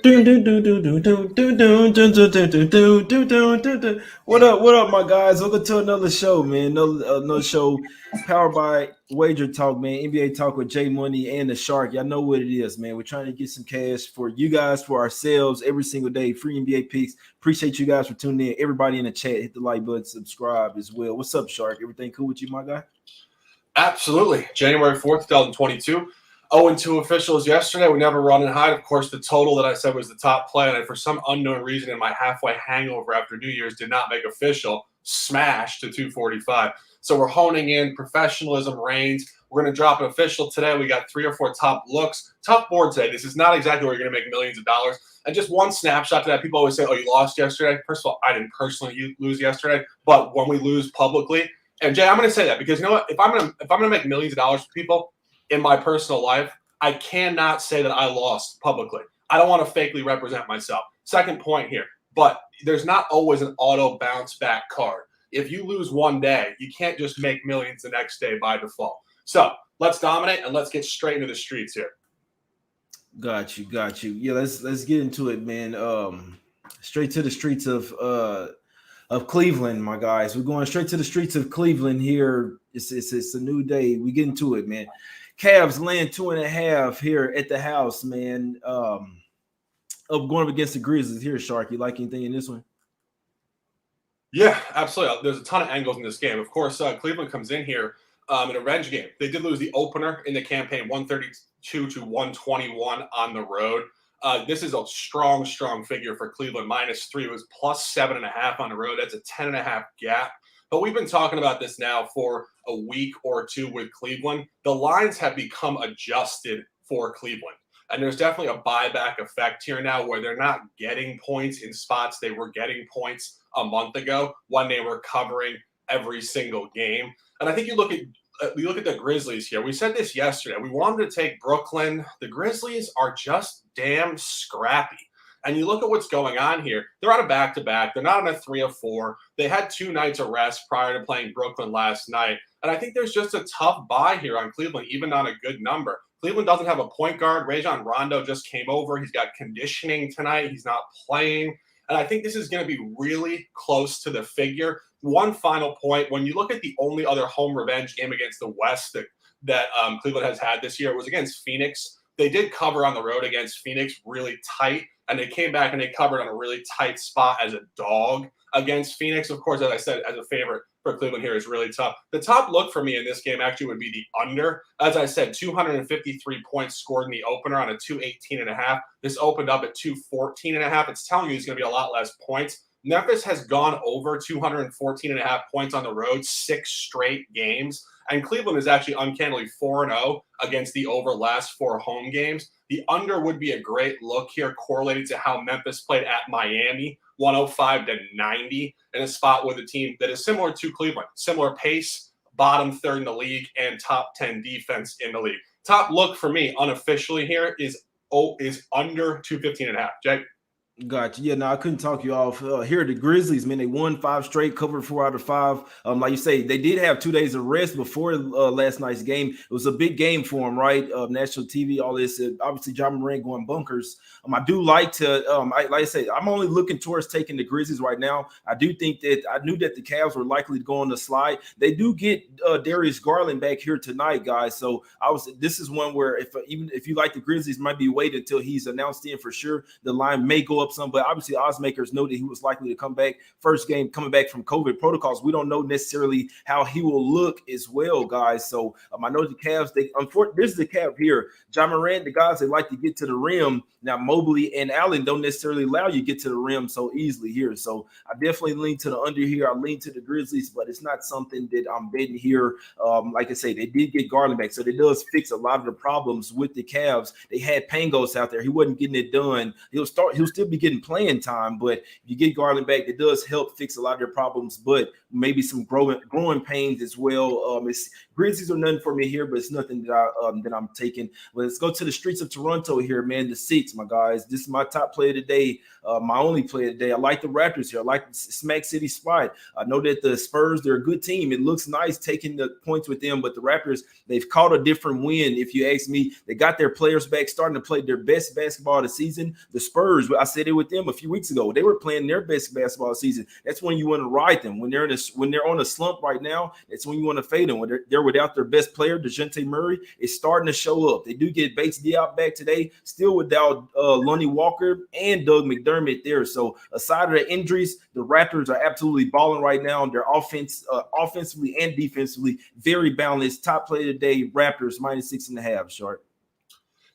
What up, my guys? Welcome to another show, man. Another show powered by WagerTalk, man. NBA Talk with Jay Money and the Shark. Y'all know what it is, man. We're trying to get some cash for you guys, for ourselves, every single day. Free NBA picks. Appreciate you guys for tuning in. Everybody in the chat, hit the like button, subscribe as well. What's up, Shark? Everything cool with you, my guy? Absolutely. January 4th, 2022. 0-2 officials yesterday. We never run and hide. Of course, the total that I said was the top play, and I, for some unknown reason in my halfway hangover after New Year's, did not make official. Smashed to 245. So we're honing in. Professionalism reigns. We're going to drop an official today. We got 3 or 4 top looks. Tough board today. This is not exactly where you're going to make millions of dollars. And just one snapshot to that. People always say, oh, you lost yesterday. First of all, I didn't personally lose yesterday. But when we lose publicly, and Jay, I'm going to say that because you know what? If I'm going to make millions of dollars for people in my personal life, I cannot say that I lost publicly. I don't want to fakely represent myself. Second point here, but there's not always an auto bounce back card. If you lose one day, you can't just make millions the next day by default. So let's dominate and let's get straight into the streets here. Got you. Yeah, let's get into it, man. Straight to the streets of Cleveland, my guys. We're going straight to the streets of Cleveland here. It's a new day. We get into it, man. Cavs laying 2.5 here at the house, man. Going up against the Grizzlies here, Shark. You like anything in this one? Yeah, absolutely. There's a ton of angles in this game. Of course, Cleveland comes in here in a revenge game. They did lose the opener in the campaign, 132 to 121 on the road. This is a strong figure for Cleveland. -3 was plus 7.5 on the road. That's a 10.5 gap. But we've been talking about this now for a week or two with Cleveland. The lines have become adjusted for Cleveland. And there's definitely a buyback effect here now where they're not getting points in spots they were getting points a month ago when they were covering every single game. And I think you look at the Grizzlies here. We said this yesterday. We wanted to take Brooklyn. The Grizzlies are just damn scrappy. And you look at what's going on here. They're on a back-to-back. They're not on a 3 of 4. They had 2 nights of rest prior to playing Brooklyn last night. And I think there's just a tough buy here on Cleveland, even on a good number. Cleveland doesn't have a point guard. Rajon Rondo just came over. He's got conditioning tonight. He's not playing. And I think this is going to be really close to the figure. One final point. When you look at the only other home revenge game against the West that Cleveland has had this year, it was against Phoenix. They did cover on the road against Phoenix really tight, and they came back and they covered on a really tight spot as a dog against Phoenix. Of course, as I said, as a favorite for Cleveland here is really tough. The top look for me in this game actually would be the under. As I said, 253 points scored in the opener on a 218.5. This opened up at 214.5. It's telling you it's going to be a lot less points. Memphis has gone over 214.5 points on the road 6 straight games. And Cleveland is actually uncannily 4-0 against the over last 4 home games. The under would be a great look here, correlated to how Memphis played at Miami, 105-90, in a spot with a team that is similar to Cleveland. Similar pace, bottom third in the league, and top 10 defense in the league. Top look for me, unofficially here, is under 215.5. Jay? Gotcha. Yeah, no, I couldn't talk you off. Here, the Grizzlies, man, they won 5 straight, covered 4 out of 5. Like you say, they did have 2 days of rest before last night's game. It was a big game for them, right? National TV, all this. Obviously, Ja Morant going bunkers. I do like to, like I said, I'm only looking towards taking the Grizzlies right now. I do think that I knew that the Cavs were likely to go on the slide. They do get Darius Garland back here tonight, guys. So this is one where even if you like the Grizzlies, might be waiting until he's announced in for sure. The line may go up some, but obviously oddsmakers know that he was likely to come back first game coming back from COVID protocols. We don't know necessarily how he will look as well, guys. So I know the Cavs, this is the Cavs here. Ja Morant, the guys, they like to get to the rim. Now Mobley and Allen don't necessarily allow you to get to the rim so easily here. So I definitely lean to the under here. I lean to the Grizzlies, but it's not something that I'm betting here. Like I say, they did get Garland back, so it does fix a lot of the problems with the Cavs. They had Pangos out there. He wasn't getting it done. He'll still be be getting playing time. But if you get Garland back, it does help fix a lot of their problems, but maybe some growing pains as well. It's Grizzlies are nothing for me here, but it's nothing that I'm taking. But let's go to the streets of Toronto here, man. The Six, my guys. This is my top player today. My only player today. I like the Raptors here. I like the Smack City spot. I know that the Spurs, they're a good team. It looks nice taking the points with them, but the Raptors, they've caught a different win. If you ask me, they got their players back, starting to play their best basketball of the season. The Spurs, I said it with them a few weeks ago. They were playing their best basketball of the season. That's when you want to ride them. When they're on a slump right now, that's when you want to fade them. When they're without their best player, DeJounte Murray, is starting to show up. They do get Bates Diop back today, still without Lonnie Walker and Doug McDermott there. So aside of the injuries, the Raptors are absolutely balling right now. Their offensively and defensively, very balanced. Top play today, Raptors -6.5, Short.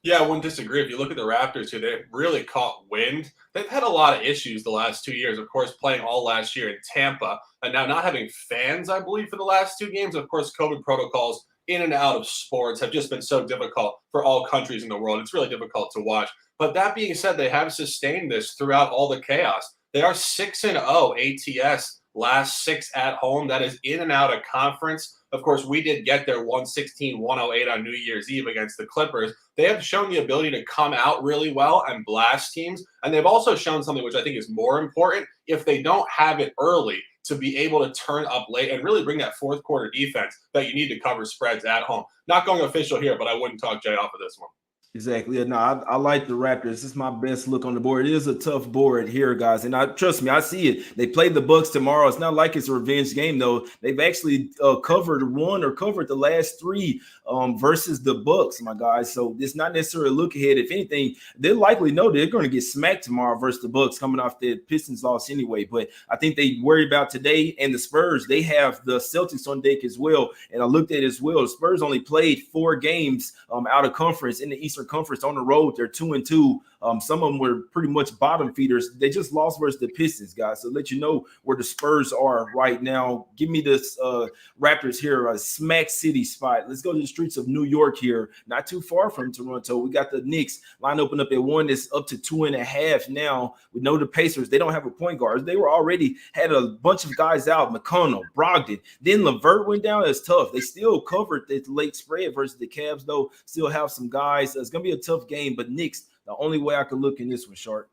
Yeah, I wouldn't disagree. If you look at the Raptors here, they've really caught wind. They've had a lot of issues the last 2 years, of course, playing all last year in Tampa, and now not having fans, I believe, for the last 2 games. Of course, COVID protocols in and out of sports have just been so difficult for all countries in the world. It's really difficult to watch. But that being said, they have sustained this throughout all the chaos. They are 6-0 ATS, last 6 at home. That is in and out of conference. Of course, we did get their 116-108 on New Year's Eve against the Clippers. They have shown the ability to come out really well and blast teams. And they've also shown something which I think is more important. If they don't have it early, to be able to turn up late and really bring that fourth quarter defense that you need to cover spreads at home. Not going official here, but I wouldn't talk Jay off of this one. Exactly. No, I like the Raptors. This is my best look on the board. It is a tough board here, guys. And trust me, I see it. They play the Bucks tomorrow. It's not like it's a revenge game, though. They've actually covered the last 3 versus the Bucks, my guys. So it's not necessarily a look ahead. If anything, they likely know they're going to get smacked tomorrow versus the Bucks coming off the Pistons loss anyway. But I think they worry about today. And the Spurs, they have the Celtics on deck as well. And I looked at it as well. The Spurs only played 4 games out of conference in the Eastern Conference on the road. They're 2-2. Some of them were pretty much bottom feeders. They just lost versus the Pistons, guys. So let you know where the Spurs are right now. Give me this Raptors here, a Smack City spot. Let's go to the streets of New York here, not too far from Toronto. We got the Knicks line open up at 1. It's up to 2.5 now. We know the Pacers, they don't have a point guard. They were already had a bunch of guys out, McConnell, Brogdon. Then LeVert went down. It's tough. They still covered the late spread versus the Cavs, though. Still have some guys. It's going to be a tough game, but Knicks, the only way I could look in this one, Shark.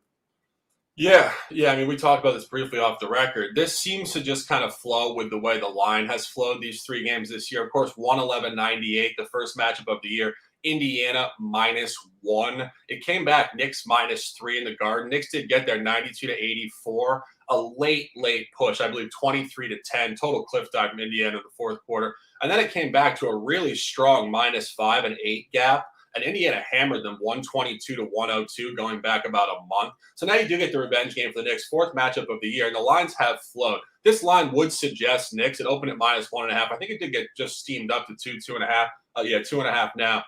Yeah. I mean, we talked about this briefly off the record. This seems to just kind of flow with the way the line has flowed these 3 games this year. Of course, 111-98, the first matchup of the year. Indiana -1. It came back Knicks -3 in the Garden. Knicks did get there 92-84. A late push, I believe 23-10, total cliff dive from Indiana in the fourth quarter. And then it came back to a really strong -5 and 8 gap. And Indiana hammered them 122-102 going back about a month. So now you do get the revenge game for the Knicks, 4th matchup of the year, and the lines have flowed. This line would suggest Knicks. It opened at -1.5. I think it did get just steamed up to 2.5. 2.5 now.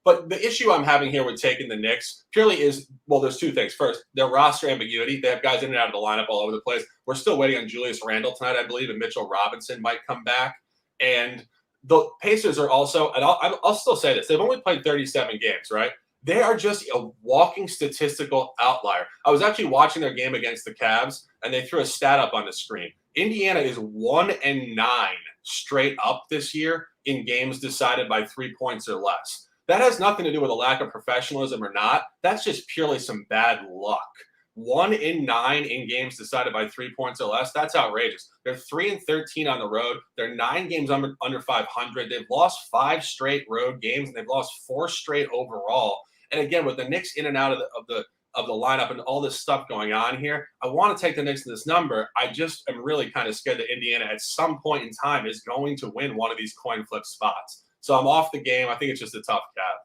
But the issue I'm having here with taking the Knicks purely is, well, there's 2 things. First, their roster ambiguity. They have guys in and out of the lineup all over the place. We're still waiting on Julius Randle tonight, I believe, and Mitchell Robinson might come back. And the Pacers are also, and I'll still say this, they've only played 37 games, right? They are just a walking statistical outlier. I was actually watching their game against the Cavs, and they threw a stat up on the screen. Indiana is 1-9 straight up this year in games decided by 3 points or less. That has nothing to do with a lack of professionalism or not. That's just purely some bad luck. 1-9 in games decided by 3 points or less. That's outrageous. They're 3-13 on the road. They're 9 games under 500. They've lost 5 straight road games, and they've lost 4 straight overall. And again, with the Knicks in and out of the lineup and all this stuff going on here, I want to take the Knicks to this number. I just am really kind of scared that Indiana at some point in time is going to win one of these coin flip spots. So I'm off the game. I think it's just a tough cap.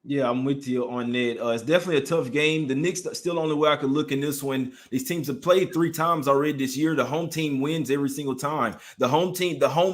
Yeah, I'm with you on that. It's definitely a tough game. The Knicks still the only way I could look in this one. These teams have played 3 times already this year. The home team wins every single time. The home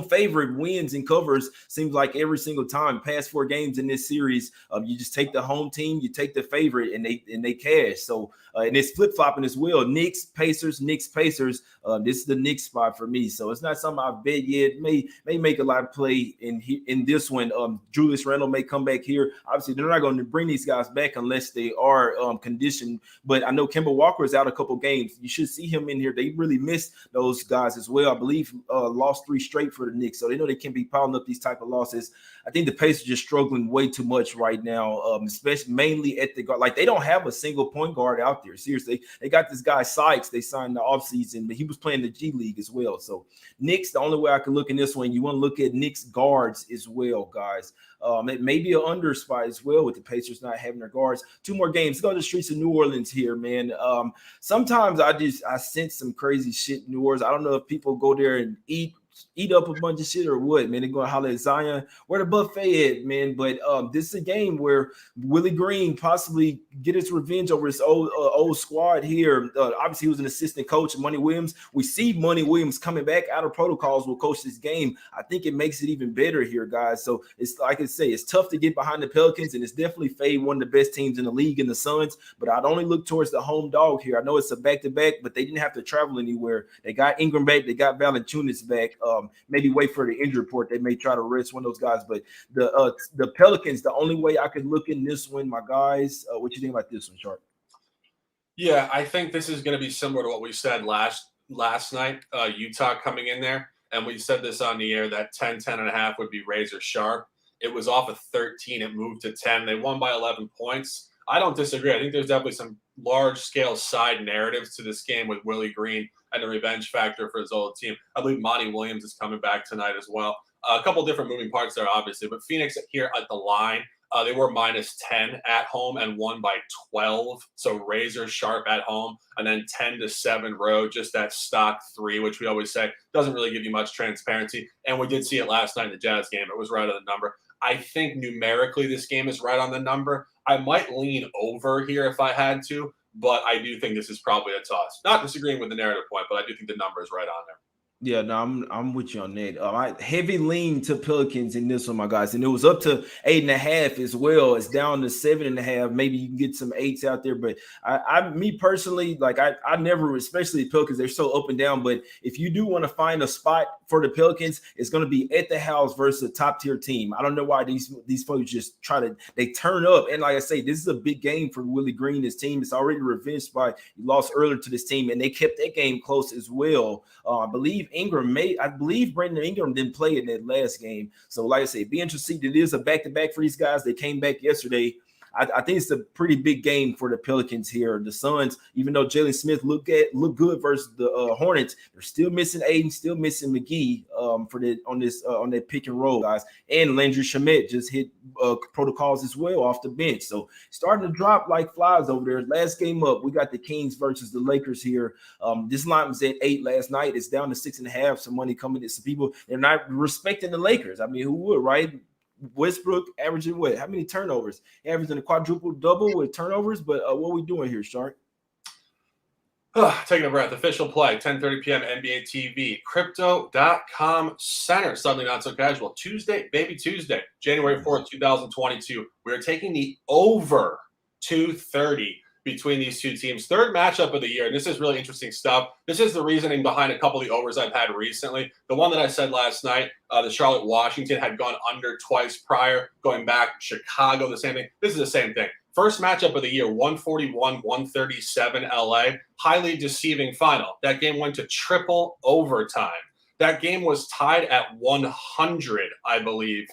favorite wins and covers seems like every single time. Past 4 games in this series, you just take the home team, you take the favorite, and they cash. So and it's flip flopping as well. Knicks, Pacers. This is the Knicks spot for me. So it's not something I've bet yet. May make a lot of play in this one. Julius Randle may come back here. Obviously, they're not not going to bring these guys back unless they are conditioned. But I know Kemba Walker is out a couple games. You should see him in here. They really missed those guys as well. I believe lost 3 straight for the Knicks, so they know they can be piling up these type of losses. I think the Pacers are just struggling way too much right now, especially mainly at the guard. Like, they don't have a single point guard out there. Seriously, they got this guy Sykes they signed in the offseason, but he was playing the G League as well. So Knicks, the only way I can look in this one, you want to look at Knicks guards as well, guys. It may be an under spot as well with the Pacers not having their guards. 2 more games. Let's go to the streets of New Orleans here, man. Sometimes I sense some crazy shit in New Orleans. I don't know if people go there and eat up a bunch of shit or what, man. They're going to holler at Zion. Where the buffet at, man? But this is a game where Willie Green possibly get his revenge over his old squad here. Obviously, he was an assistant coach, Money Williams. We see Money Williams coming back out of protocols will coach this game. I think it makes it even better here, guys. So it's like I say, it's tough to get behind the Pelicans, and it's definitely fade one of the best teams in the league in the Suns. But I'd only look towards the home dog here. I know it's a back-to-back, but they didn't have to travel anywhere. They got Ingram back. They got Valanciunas back. Maybe wait for the injury report. They may try to rest one of those guys. But the Pelicans, the only way I could look in this one, my guys. What you think about this one, Sharp? Yeah, I think this is going to be similar to what we said last night. Utah coming in there, and we said this on the air that 10.5 would be razor sharp. It was off of 13. It moved to 10. They won by 11 points. I don't disagree. I think there's definitely some large-scale side narratives to this game with Willie Green and the revenge factor for his old team. I believe Monty Williams is coming back tonight as well. A couple different moving parts there, obviously. But Phoenix here at the line, they were -10 at home and won by 12. So razor sharp at home, and then 10-7 road, just that stock 3, which we always say doesn't really give you much transparency. And we did see it last night in the Jazz game. It was right on the number. I think numerically this game is right on the number. I might lean over here if I had to, but I do think this is probably a toss. Not disagreeing with the narrative point, but I do think the number is right on there. Yeah, no, I'm with you on that. I heavy lean to Pelicans in this one, my guys, and it was up to 8.5 as well. It's down to 7.5. Maybe you can get some 8s out there, but me personally, like I never, especially Pelicans, they're so up and down. But if you do want to find a spot for the Pelicans, it's going to be at the house versus a top tier team. I don't know why these folks just they turn up, and like I say, this is a big game for Willie Green. His team is already revenge spot. He lost earlier to this team, and they kept that game close as well. I believe Brandon Ingram didn't play in that last game. So like I said, be interested. It is a back-to-back for these guys. They came back yesterday. I think it's a pretty big game for the Pelicans here. The Suns, even though Jalen Smith look good versus the Hornets, they're still missing Aiden, still missing McGee on that pick and roll, guys. And Landry Shamet just hit protocols as well off the bench. So starting to drop like flies over there. Last game up, we got the Kings versus the Lakers here. This line was at 8 last night. It's down to 6.5. Some money coming in. Some people, they're not respecting the Lakers. I mean, who would, right? Westbrook averaging what? How many turnovers? Averaging a quadruple double with turnovers. But what are we doing here, Shark? Taking a breath. Official play, 10:30 p.m. NBA TV. Crypto.com Center. Suddenly not so casual. Tuesday, January 4th, 2022. We are taking the over 230 between these two teams. Third matchup of the year, and this is really interesting stuff. This is the reasoning behind a couple of the overs I've had recently. The one that I said last night, the Charlotte-Washington had gone under twice prior, going back Chicago, the same thing. This is the same thing. First matchup of the year, 141-137 LA. Highly deceiving final. That game went to triple overtime. That game was tied at 100, I believe,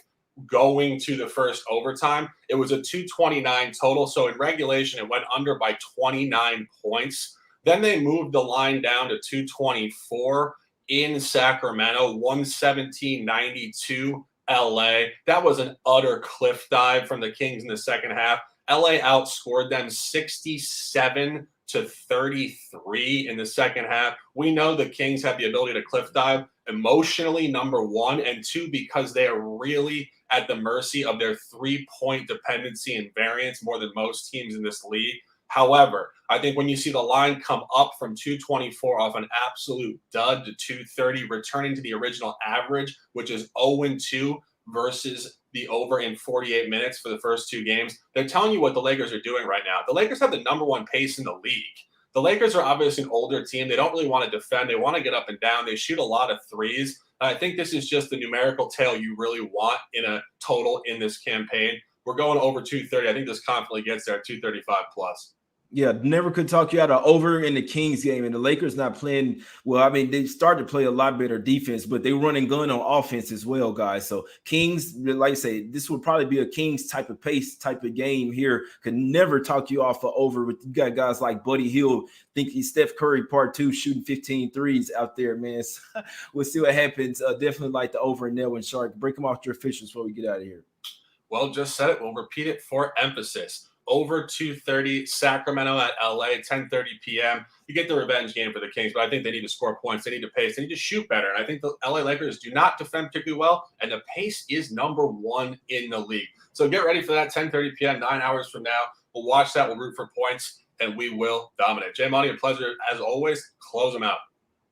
going to the first overtime. It was a 229 total. So in regulation, it went under by 29 points. Then they moved the line down to 224 in Sacramento, 117-92 LA. That was an utter cliff dive from the Kings in the second half. LA outscored them 67-33 in the second half. We know the Kings have the ability to cliff dive emotionally, number one, and two, because they are really at the mercy of their three-point dependency and variance more than most teams in this league. However, I think when you see the line come up from 224 off an absolute dud to 230, returning to the original average, which is 0-2 versus the over in 48 minutes for the first two games, they're telling you what the Lakers are doing right now. The Lakers have the number one pace in the league. The Lakers are obviously an older team. They don't really want to defend. They want to get up and down. They shoot a lot of threes. I think this is just the numerical tail you really want in a total in this campaign. We're going over 230. I think this confidently gets there at 235 plus. Yeah, never could talk you out of over in the Kings game. And the Lakers not playing well. I mean, they started to play a lot better defense, but they run and gun on offense as well, guys. So Kings, like I say, this would probably be a Kings type of pace, type of game here. Could never talk you off of over. With you got guys like Buddy Hield, think he's Steph Curry part 2, shooting 15 threes out there, man. So we'll see what happens. Definitely like the over and Nell and Shark. Break them off your officials before we get out of here. Well, just said it. We'll repeat it for emphasis. Over 230, Sacramento at LA, 10:30 p.m. You get the revenge game for the Kings, but I think they need to score points. They need to pace. They need to shoot better. And I think the LA Lakers do not defend particularly well, and the pace is number 1 in the league. So get ready for that 10:30 p.m., 9 hours from now. We'll watch that. We'll root for points, and we will dominate. J Money, a pleasure as always. Close them out.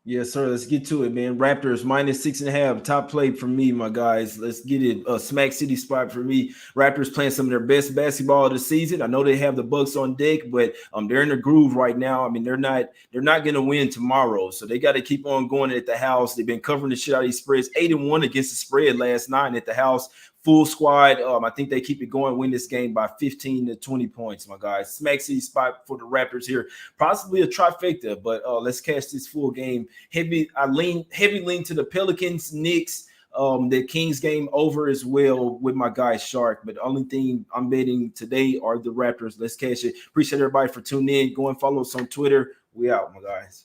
Yes, sir. Let's get to it, man. Raptors -6.5. Top play for me, my guys. Let's get it. Smack City spot for me. Raptors playing some of their best basketball of the season. I know they have the Bucks on deck, but they're in the groove right now. I mean, they're not going to win tomorrow, so they got to keep on going at the house. They've been covering the shit out of these spreads. 8-1 against the spread last night at the house. Full squad. I think they keep it going, win this game by 15 to 20 points, my guys. Smack City spot for the Raptors here. Possibly a trifecta, but let's catch this full game. Heavy lean to the Pelicans, Knicks, the Kings game over as well with my guy Shark. But the only thing I'm betting today are the Raptors. Let's catch it. Appreciate everybody for tuning in. Go and follow us on Twitter. We out, my guys.